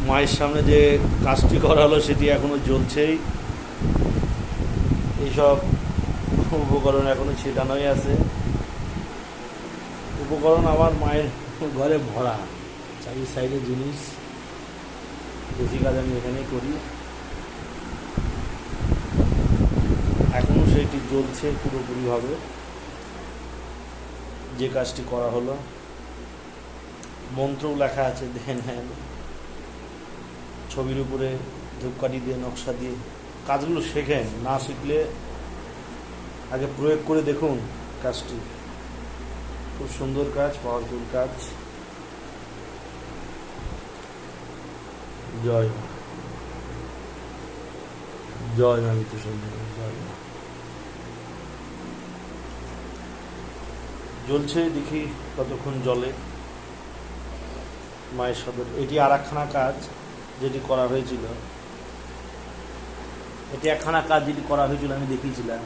মায়ের সামনে যে কাজটি করা হলো সেটি এখনো জ্বলছেই। এইসব উপকরণ এখনো ছিটানোই আছে। উপকরণ আমার মায়ের ঘরে ভরা, চারি সাইডে জিনিস। বেশি কাজ আমি এখানেই করি। এখনো সেইটি জ্বলছে পুরোপুরিভাবে, যে কাজটি করা হলো। মন্ত্রও লেখা আছে, দেখেন। হ্যাঁ, ছবির উপরে ধূপকাঠি দিয়ে নকশা দিয়ে কাজগুলো শেখেন। না শিখলে আগে প্রয়োগ করে দেখুন কাজটি। খুব সুন্দর কাজ, পাওয়ারফুল কাজ। জয় মা, জয় মা মৃত্যু সুন্দর, জয় মা। জ্বলছে, দেখি কতক্ষণ জ্বলে। মায়ের সদর এটি আর একখানা কাজ যেটি করা হয়েছিল। এটি একখানা কাজ যেটি করা হয়েছিল, আমি দেখিয়েছিলাম।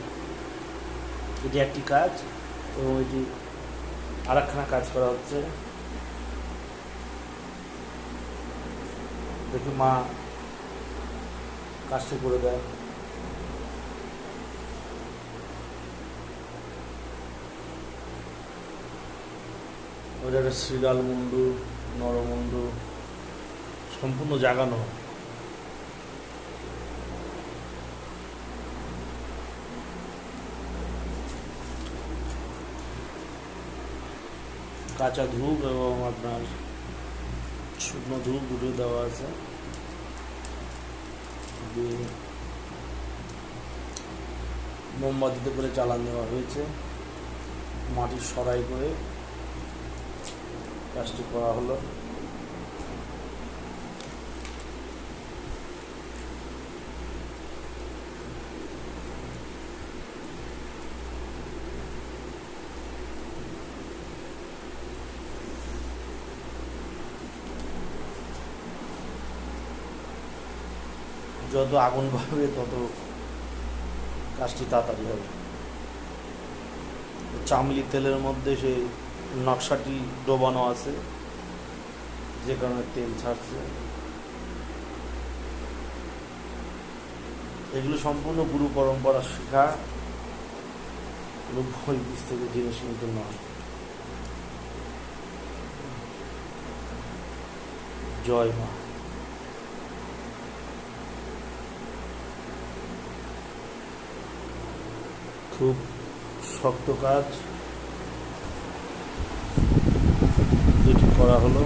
এটি একটি কাজ এবং এটি আর একখানা কাজ করা হচ্ছে। দেখি মা কাজটি করে দেয়। ওটা একটা শ্রীলাল মুন্ডু, নরমুন্ডু, সম্পূর্ণ জাগানো। কাঁচা ধূপ এবং আপনার শুকনো ধূপ দুটো দেওয়া আছে। মোমবাতিতে করে চালান দেওয়া হয়েছে। মাটির সরাই করে কাজটি করা হলো। যত আগুন বাড়বে তত কাজটি তাড়াতাড়ি হবে। চামলি তেলের মধ্যে সেই নকশাটি ডোবানো আছে, যে কারণে তেল ছাড়ছে। এগুলো সম্পূর্ণ গুরু পরম্পরা শেখা, বই পুস্তকের জিনিস কিন্তু নয়। জয় মা। খুব শক্ত কাজ যেটি করা হলো।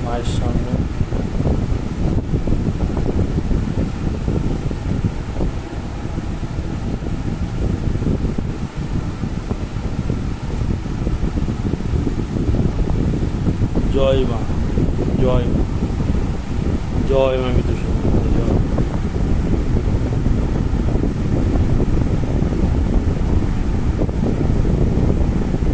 মায়ের সামনে জয় মা, জয় মা, জয় মা মৃত্যু